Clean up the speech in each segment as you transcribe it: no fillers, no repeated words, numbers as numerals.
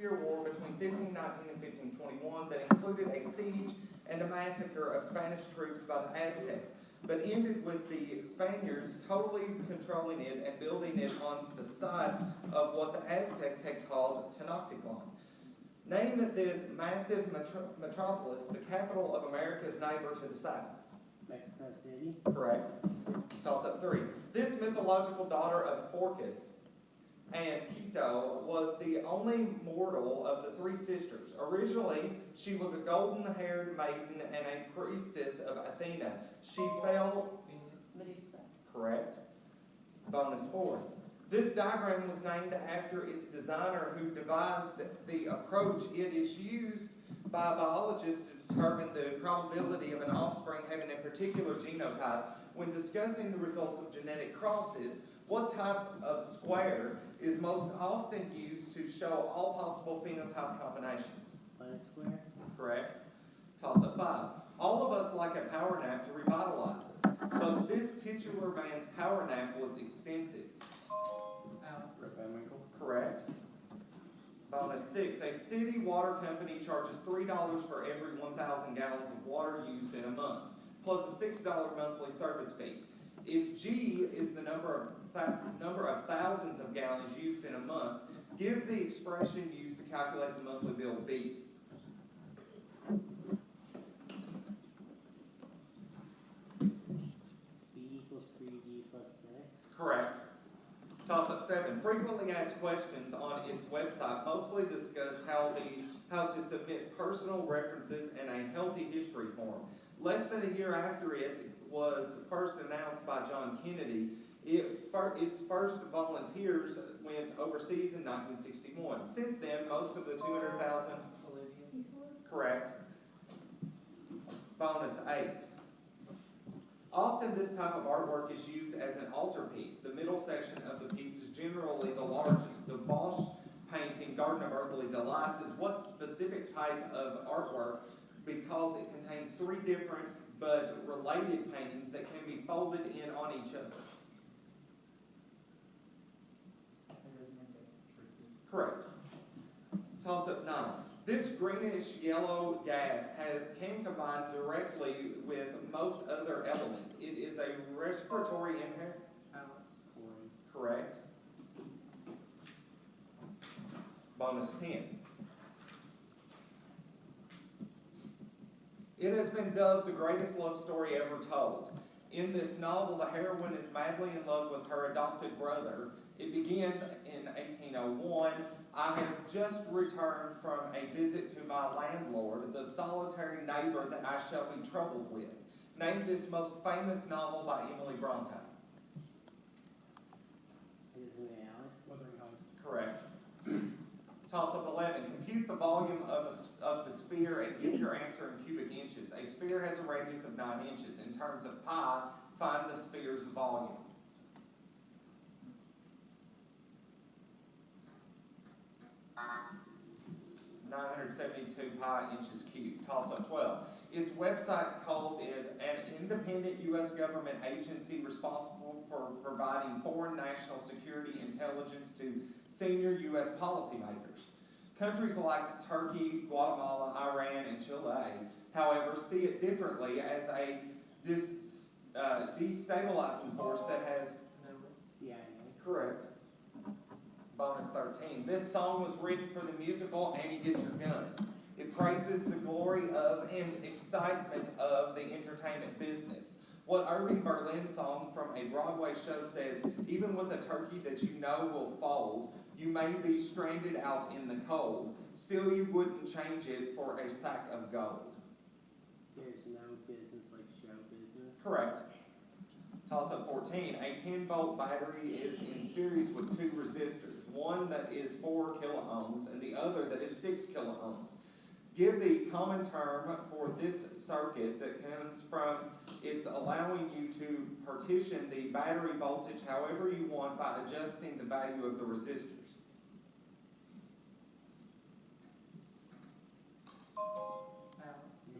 2-year war between 1519 and 1521 that included a siege and a massacre of Spanish troops by the Aztecs, but ended with the Spaniards totally controlling it and building it on the site of what the Aztecs had called Tenochtitlan. Name this massive metropolis the capital of America's neighbor to the south. Mexico City. Correct. Toss up 3. This mythological daughter of Phorcys and Quito was the only mortal of the 3 sisters. Originally, she was a golden-haired maiden and a priestess of Athena. She fell... Medusa. Correct. Bonus 4. This diagram was named after its designer who devised the approach it is used by biologists to determine the probability of an offspring having a particular genotype. When discussing the results of genetic crosses, what type of square is most often used to show all possible phenotype combinations? Punnett square. Correct. Toss up 5. All of us like a power nap to revitalize us, but this titular man's power nap was extensive. Correct. Bonus 6. A city water company charges $3 for every 1,000 gallons of water used in a month, plus a $6 monthly service fee. If G is the number of thousands of gallons used in a month, give the expression used to calculate the monthly bill B. B equals 3D plus 6. Correct. Toss up 7. Frequently asked questions on its website mostly discuss how to submit personal references in a healthy history form. Less than a year after it was first announced by John Kennedy, its first volunteers went overseas in 1961. Since then, most of the 200,000... Correct. Bonus 8. Often this type of artwork is used as an altarpiece. The middle section of the piece is generally the largest. The Bosch painting, Garden of Earthly Delights, is what specific type of artwork because it contains 3 different but related paintings that can be folded in on each other. Correct. Toss up 9. This greenish yellow gas can combine directly with most other elements. It is a respiratory impairment. Correct. Bonus 10. It has been dubbed the greatest love story ever told. In this novel, the heroine is madly in love with her adopted brother. It begins in 1801. I have just returned from a visit to my landlord, the solitary neighbor that I shall be troubled with. Name this most famous novel by Emily Bronte. Correct. Toss up 11. Compute the volume of the sphere and give your answer in cubic inches. A sphere has a radius of 9 inches. In terms of pi, find the sphere's volume. .972 pi inches cubed. Toss up 12. Its website calls it an independent U.S. government agency responsible for providing foreign national security intelligence to senior U.S. policymakers. Countries like Turkey, Guatemala, Iran, and Chile, however, see it differently as a destabilizing force that has... Correct. Bonus 13. This song was written for the musical Annie Get Your Gun. It praises the glory of and excitement of the entertainment business. What Irving Berlin's song from a Broadway show says, even with a turkey that you know will fold, you may be stranded out in the cold. Still you wouldn't change it for a sack of gold. There's no business like show business. Correct. Toss up 14. A 10-volt battery is in series with 2 resistors, one that is 4 kiloohms and the other that is 6 kiloohms. Give the common term for this circuit that comes from it's allowing you to partition the battery voltage however you want by adjusting the value of the resistors.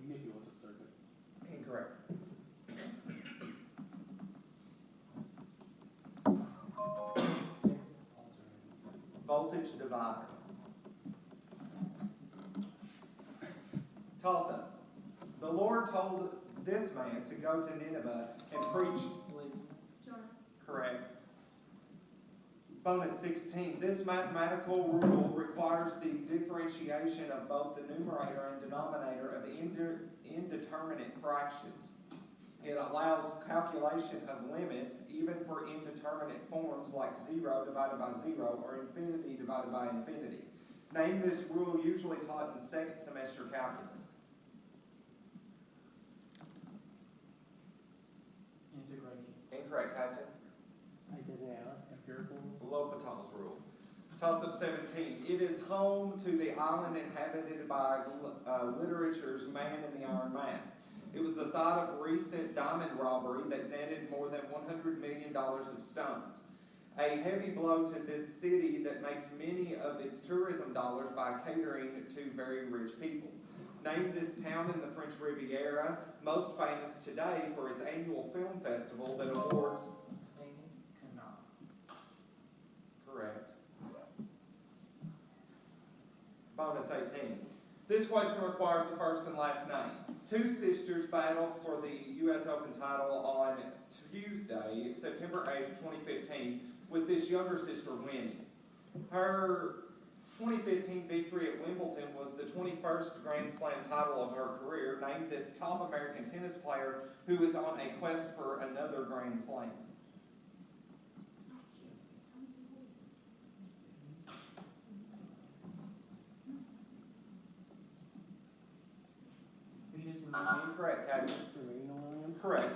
Manipulative circuit. Incorrect. Voltage divider. Toss-up. The Lord told this man to go to Nineveh and preach. Correct. Bonus 16. This mathematical rule requires the differentiation of both the numerator and denominator of indeterminate fractions. It allows calculation of limits even for indeterminate forms like 0 divided by 0 or infinity divided by infinity. Name this rule usually taught in second semester calculus. Integration. Incorrect, Captain. L'Hopital's rule. Toss-up 17. It is home to the island inhabited by literature's Man in the Iron Mask. It was the site of a recent diamond robbery that netted more than $100 million of stones. A heavy blow to this city that makes many of its tourism dollars by catering to very rich people. Name this town in the French Riviera, most famous today for its annual film festival that awards... Correct. Bonus 18. This question requires the first and last name. Two sisters battled for the U.S. Open title on Tuesday, September 8th, 2015, with this younger sister winning. Her 2015 victory at Wimbledon was the 21st Grand Slam title of her career. Named this top American tennis player who is on a quest for another Grand Slam. Incorrect, Captain. Correct.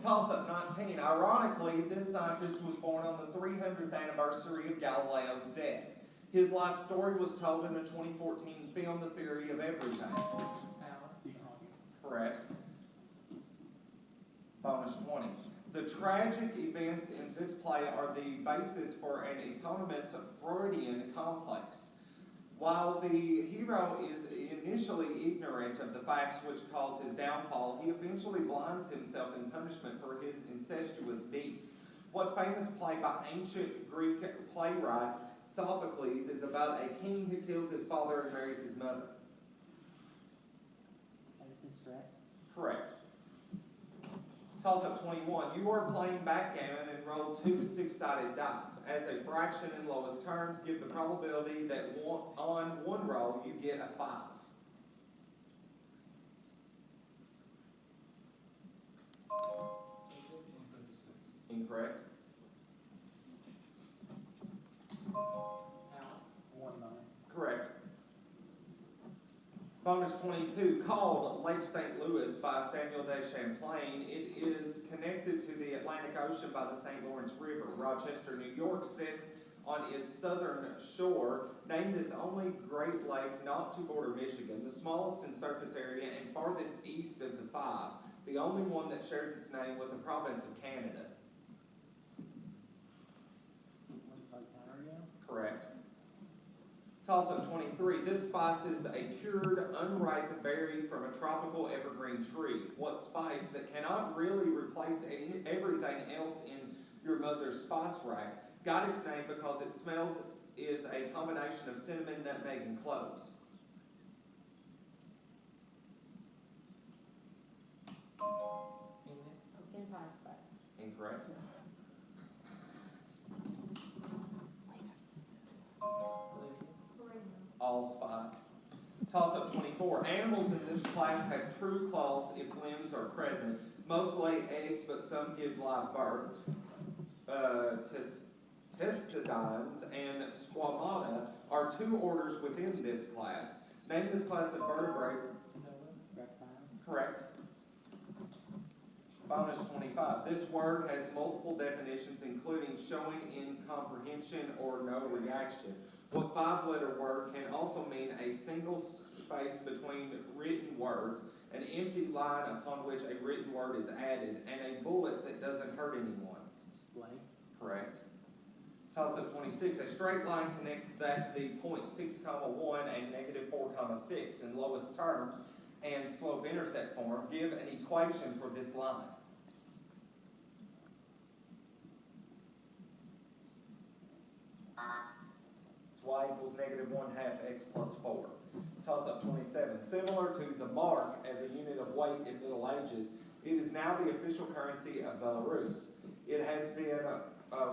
Toss-up 19. Ironically, this scientist was born on the 300th anniversary of Galileo's death. His life story was told in a 2014 film, The Theory of Everything. Correct. Bonus 20. The tragic events in this play are the basis for an eponymous Freudian complex. While the hero is initially ignorant of the facts which cause his downfall, he eventually blinds himself in punishment for his incestuous deeds. What famous play by ancient Greek playwright Sophocles is about a king who kills his father and marries his mother? Correct. Toss-up 21. You are playing backgammon and roll two six-sided dice. As a fraction in lowest terms, give the probability that on one roll you get a 5. Incorrect. 1-9. Correct. Bonus 22, called Lake St. Louis by Samuel de Champlain. It is connected to the Atlantic Ocean by the St. Lawrence River. Rochester, New York sits on its southern shore. Named this only Great Lake not to border Michigan, the smallest in surface area and farthest east of the 5, the only one that shares its name with the province of Canada. Correct. Toss-up 23. This spice is a cured, unripe berry from a tropical evergreen tree. What spice that cannot really replace everything else in your mother's spice rack got its name because its smells is a combination of cinnamon, nutmeg, and cloves? Incorrect. Allspice. Toss-up 24. Animals in this class have true claws if limbs are present. Most lay eggs, but some give live birth. Testodons and Squamata are two orders within this class. Name this class of vertebrates. Correct. Bonus 25. This word has multiple definitions, including showing incomprehension or no reaction. What 5-letter word can also mean a single space between written words, an empty line upon which a written word is added, and a bullet that doesn't hurt anyone? Blank. Correct. Toss-up 26. A straight line connects the point 6, 1 and negative 4, 6 in lowest terms and slope-intercept form. Give an equation for this line. It's y equals negative 1/2 x plus 4. Toss-up 27. Similar to the mark as a unit of weight in Middle Ages, it is now the official currency of Belarus. It has been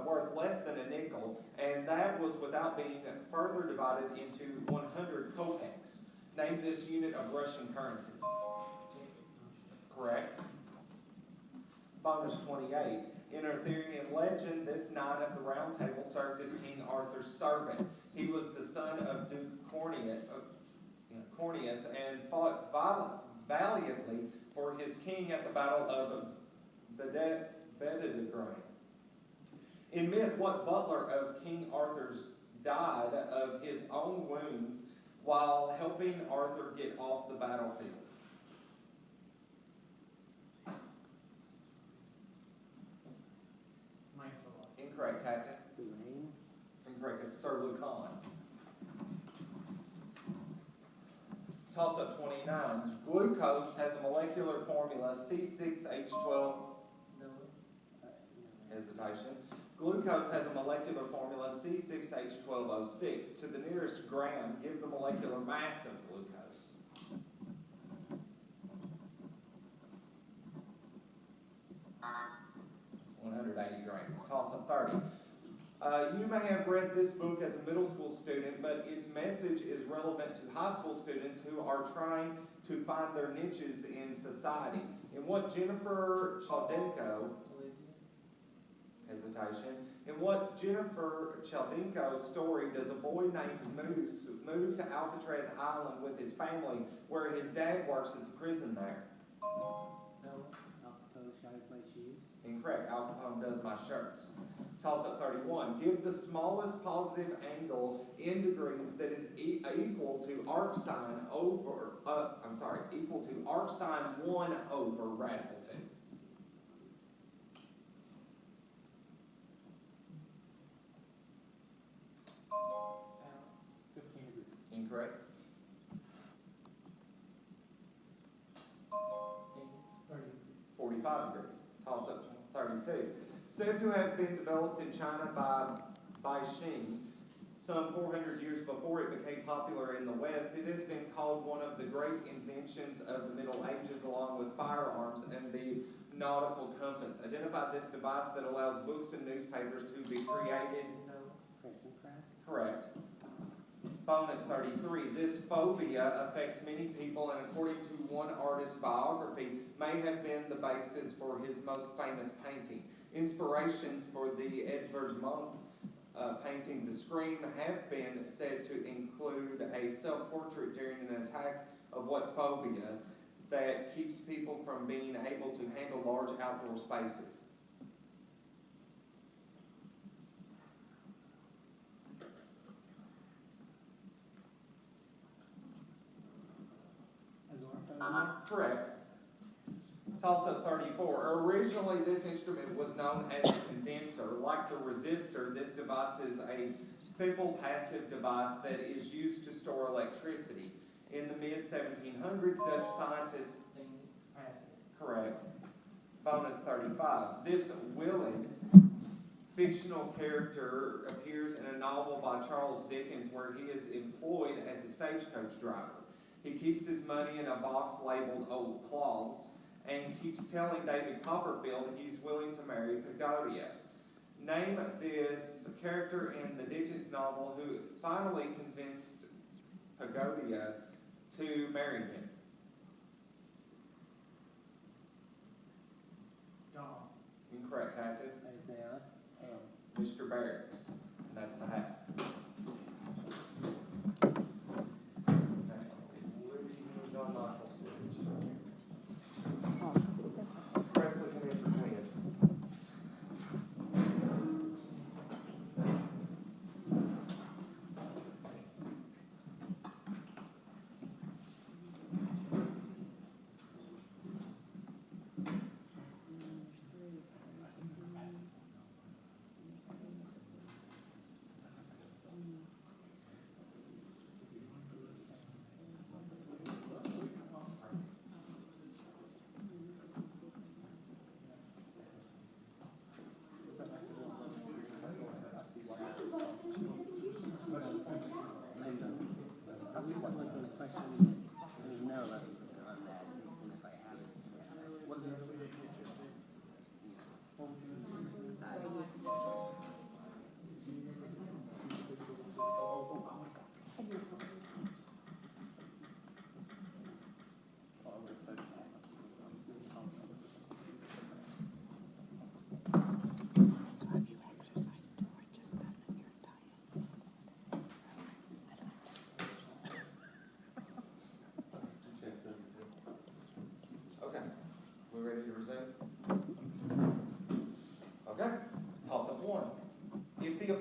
worth less than a nickel, and that was without being further divided into 100 kopecks. Name this unit of Russian currency. Correct. Bonus 28. In Arthurian legend, this knight of the Round Table served as King Arthur's servant. He was the son of Duke Corneus and fought valiantly for his king at the Battle of Bedadagrain. In myth, what butler of King Arthur's died of his own wounds while helping Arthur get off the battlefield? Incorrect, Captain. Lane. Incorrect. It's Sir Lucan. Toss-up 29. Glucose has a molecular formula C6H12. No. Hesitation. Glucose has a molecular formula C6H12O6. To the nearest gram, give the molecular mass of glucose. It's 180 grams. Toss-up 30. You may have read this book as a middle school student, but its message is relevant to high school students who are trying to find their niches in society. In what Jennifer Chaldenko, story does a boy named Moose move to Alcatraz Island with his family, where his dad works at the prison there? No. Al Capone shines my shoes. Incorrect. Al Capone does my shirts. Toss-up 31. Give the smallest positive angle in degrees that is equal to arc sine equal to arc sine 1 over radical 2. Alex, 15 degrees. Incorrect. 30. 45 degrees. Toss-up 32. Said to have been developed in China by Xing some 400 years before it became popular in the West, it has been called one of the great inventions of the Middle Ages, along with firearms and the nautical compass. Identify this device that allows books and newspapers to be created. Printing press. Correct. Bonus 33. This phobia affects many people, and according to one artist's biography, may have been the basis for his most famous painting. Inspirations for the Edvard Munch painting The Scream have been said to include a self-portrait during an attack of what phobia that keeps people from being able to handle large outdoor spaces. Agoraphobia. Correct. Toss-up 34. Originally, this instrument was known as a condenser. Like the resistor, this device is a simple passive device that is used to store electricity. In the mid-1700s, Dutch scientists... Correct. Bonus 35. This Willard fictional character appears in a novel by Charles Dickens where he is employed as a stagecoach driver. He keeps his money in a box labeled Old Cloths and keeps telling David Copperfield he's willing to marry Pagodia. Name this character in the Dickens novel who finally convinced Pagodia to marry him. John. Incorrect, Captain. Isaiah. Mr. Barracks. That's the hat. John Michael switch. Presley, come in for twin.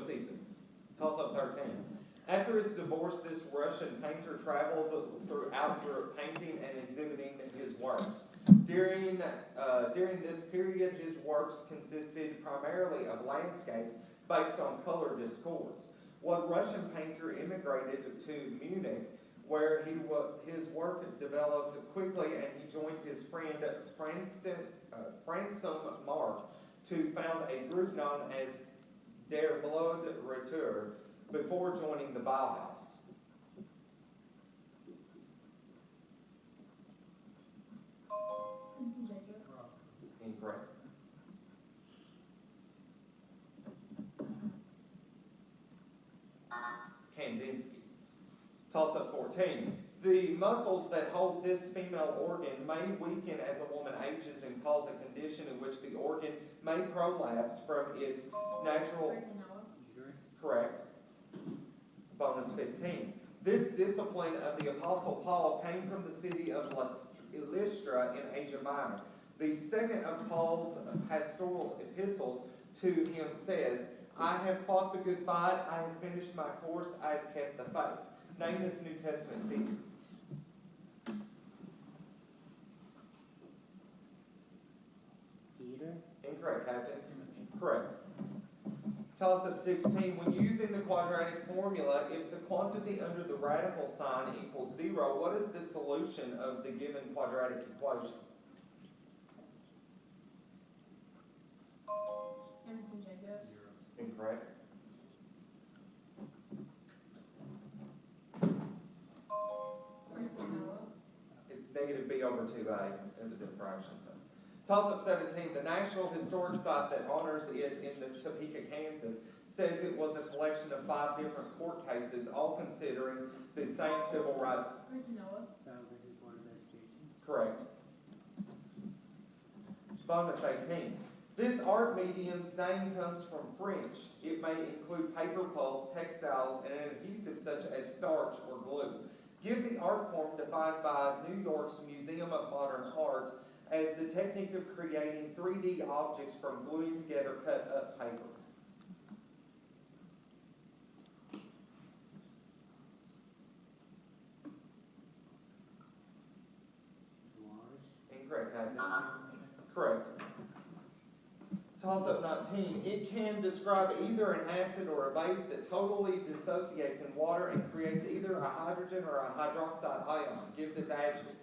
Josephus. Toss-up 13. After his divorce, this Russian painter traveled throughout Europe painting and exhibiting his works. During this period, his works consisted primarily of landscapes based on color discords. One Russian painter immigrated to Munich, where his work developed quickly, and he joined his friend Fransom Mark to found a group known as Der Blood Retour before joining the Bauhaus. Incorrect. It's Kandinsky. Toss-up 14. The muscles that hold this female organ may weaken as a woman ages and cause a condition in which the organ may prolapse from its natural... Uterus. Correct. Bonus 15. This discipline of the Apostle Paul came from the city of Lystra in Asia Minor. The second of Paul's pastoral epistles to him says, I have fought the good fight, I have finished my course, I have kept the faith. Name this New Testament figure. Peter. Incorrect, Captain. Correct. Toss-up 16. When using the quadratic formula, if the quantity under the radical sign equals 0, what is the solution of the given quadratic equation? Edmonson, Jacob. Incorrect. Grayson, Noah. It's negative b over 2a. It was in fractions. Toss-up 17. The National Historic Site that honors it in the Topeka, Kansas, says it was a collection of 5 different court cases, all considering the same civil rights. Grayson, Noah. Sounds like his Board of Education. Correct. Bonus 18. This art medium's name comes from French. It may include paper pulp, textiles, and an adhesive such as starch or glue. Give the art form defined by New York's Museum of Modern Art as the technique of creating 3D objects from gluing together cut up paper. Collage. Incorrect, Captain. Correct. Toss-up 19. It can describe either an acid or a base that totally dissociates in water and creates either a hydrogen or a hydroxide ion. Give this adjective.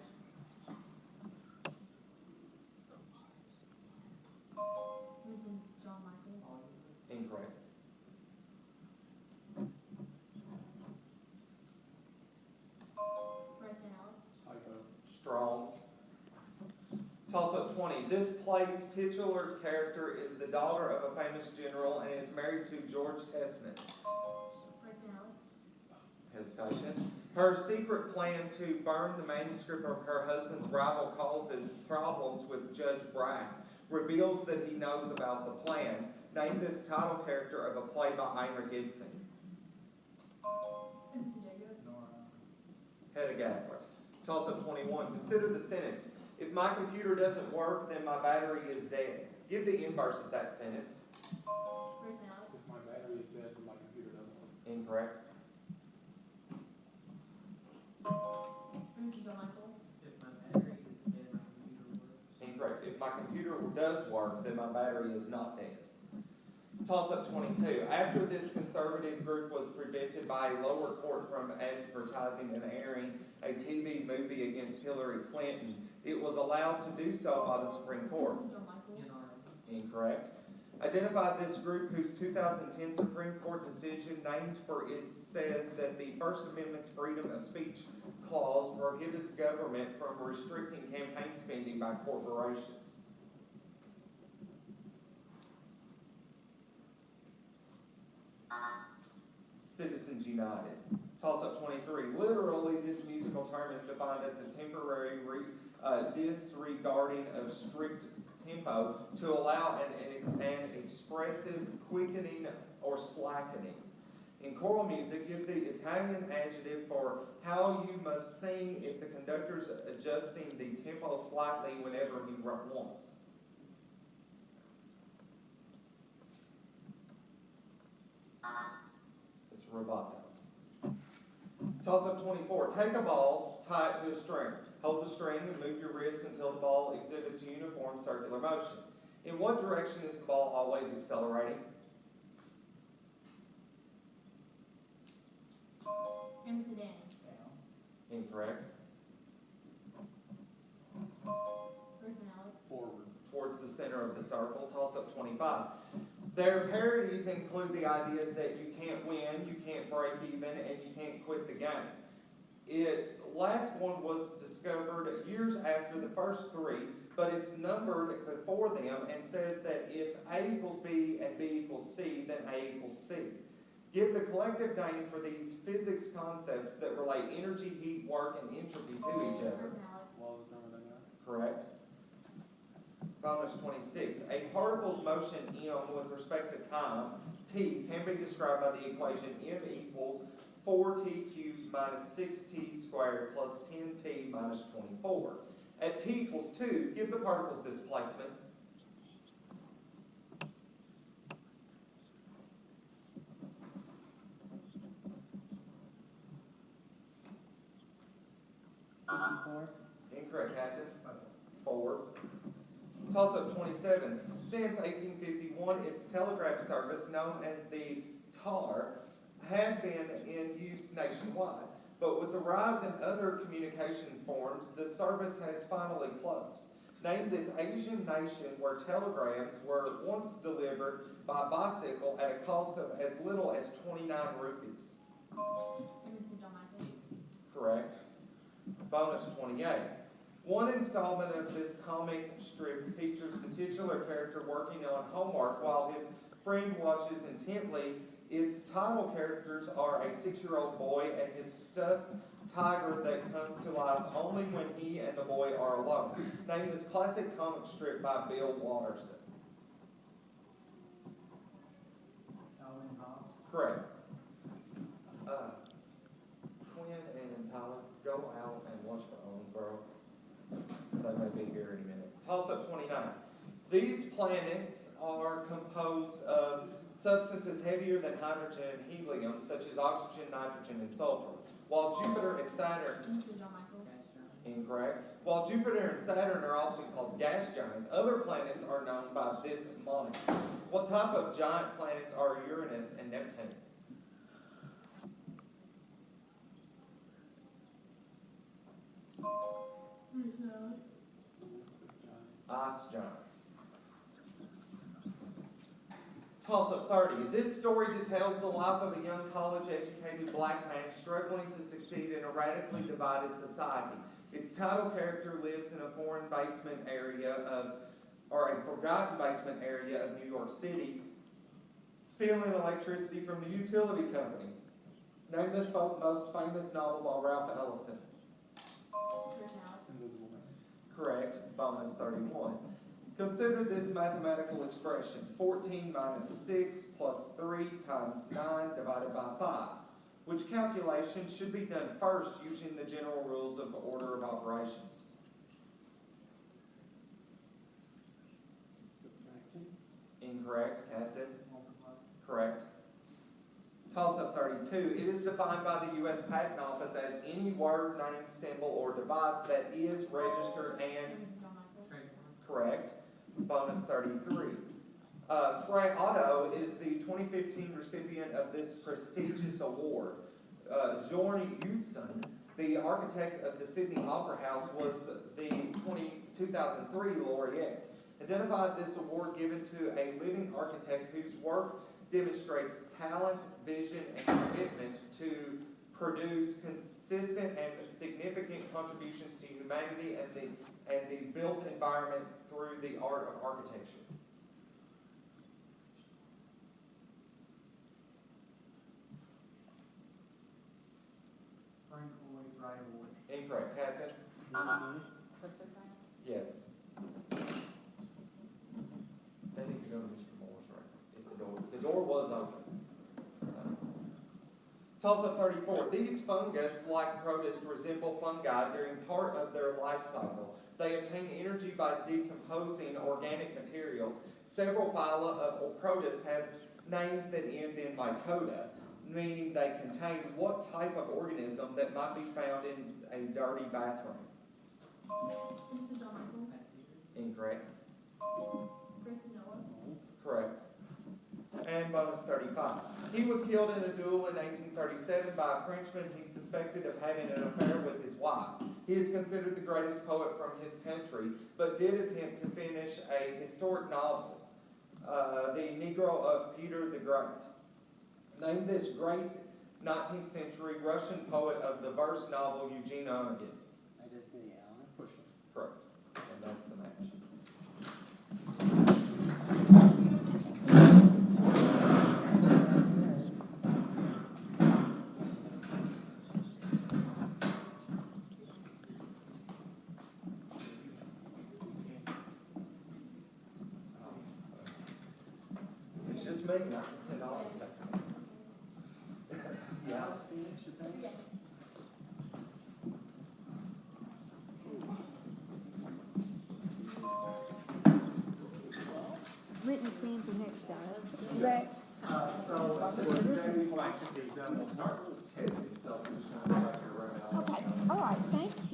Edmonson, John Michael. Incorrect. Grayson, Alex. Strong. Toss-up 20. This play's titular character is the daughter of a famous general and is married to George Tessman. Grayson, Alex. Hesitation. Her secret plan to burn the manuscript of her husband's rival causes problems with Judge Brack. Reveals that he knows about the plan. Name this title character of a play by Einar Gibson. Edmonson, Jacob. Hedda Gabler. Toss-up 21. Consider the sentence. If my computer doesn't work, then my battery is dead. Give the inverse of that sentence. Grayson, Alex. If my battery is dead, then my computer doesn't work. Incorrect. Edmonson, John Michael. If my battery is dead, my computer works. Incorrect. If my computer does work, then my battery is not dead. Toss-up 22. After this conservative group was prevented by a lower court from advertising and airing a TV movie against Hillary Clinton, it was allowed to do so by the Supreme Court. Edmonson, John Michael. Incorrect. Identify this group whose 2010 Supreme Court decision named for it says that the First Amendment's freedom of speech clause prohibits government from restricting campaign spending by corporations. Citizens United. Toss-up 23. Literally, this musical term is defined as a temporary disregarding of strict tempo to allow an expressive quickening or slackening. In choral music, give the Italian adjective for how you must sing if the conductor's adjusting the tempo slightly whenever he wants. Rubato. Toss-up 24. Take a ball, tie it to a string. Hold the string and move your wrist until the ball exhibits uniform circular motion. In what direction is the ball always accelerating? Edmonton in. Incorrect. Grayson Alex. Forward. Towards the center of the circle. Toss-up 25. Their parodies include the ideas that you can't win, you can't break even, and you can't quit the game. Its last one was discovered years after the first three, but it's numbered before them and says that if A equals B and B equals C, then A equals C. Give the collective name for these physics concepts that relate energy, heat, work, and entropy to each other. Grayson Alex. Law of thermodynamics. Correct. Bonus 26. A particle's motion m with respect to time, t, can be described by the equation m equals 4t cubed minus 6t squared plus 10t minus 24. At t equals 2, give the particle's displacement. Incorrect, Captain. 4. Toss-up 27. Since 1851, its telegraph service, known as the TAR, had been in use nationwide. But with the rise in other communication forms, the service has finally closed. Name this Asian nation where telegrams were once delivered by bicycle at a cost of as little as 29 rupees. Edmonton John Michael. Correct. Bonus 28. One installment of this comic strip features the titular character working on homework while his friend watches intently. Its title characters are a 6-year-old boy and his stuffed tiger that comes to life only when he and the boy are alone. Name this classic comic strip by Bill Watterson. Calvin Hobbes. Correct. Quinn and Tyler, go out and watch for Owensboro. They may be here in a minute. Toss-up 29. These planets are composed of substances heavier than hydrogen and helium, such as oxygen, nitrogen, and sulfur. While Jupiter and Saturn, Edmonton John Michael. incorrect, while Jupiter and Saturn are often called gas giants, other planets are known by this moniker. What type of giant planets are Uranus and Neptune? Grayson Alex. Ice giants. Toss-up 30. This story details the life of a young college-educated black man struggling to succeed in a radically divided society. Its title character lives in a foreign basement area or a forgotten basement area of New York City, stealing electricity from the utility company. Name this most famous novel by Ralph Ellison. Grayson Alex. Invisible Man. Correct. Bonus 31. Consider this mathematical expression. 14 minus 6 plus 3 times 9 divided by 5. Which calculation should be done first using the general rules of order of operations? Subtraction. Incorrect, Captain. Multiply. Correct. Toss-up 32. It is defined by the U.S. Patent Office as any word, name, symbol, or device that is registered and Edmonton John Michael. correct. Bonus 33. Frey Otto is the 2015 recipient of this prestigious award. Jorny Utzon, the architect of the Sydney Opera House, was the 2003 laureate. Identified this award given to a living architect whose work demonstrates talent, vision, and commitment to produce consistent and significant contributions to humanity and the built environment through the art of architecture. Frank Lloyd Wright Award. Incorrect, Captain? Illinois. Yes. They need to go to Mr. Moore's right if the door was open. Toss-up 34. These fungus, like protists, resemble fungi during part of their life cycle. They obtain energy by decomposing organic materials. Several phyla of protists have names that end in mycota. meaning they contain what type of organism that might be found in a dirty bathroom? Mrs. John Michael. Incorrect. Grayson Noah. Correct. And bonus 35. He was killed in a duel in 1837 by a Frenchman he suspected of having an affair with his wife. He is considered the greatest poet from his country, but did attempt to finish a historic novel, The Negro of Peter the Great. Name this great 19th century Russian poet of the verse novel Eugene Onegin. I just say Alan. Pushing. Correct. And that's the match. It's just me, not $10. Yeah. Written exams are next, guys. Rex. So, as soon as Jamie's flagship is done, we'll start testing, so I'm just gonna go back to your room and I'll. Okay, all right, thank you.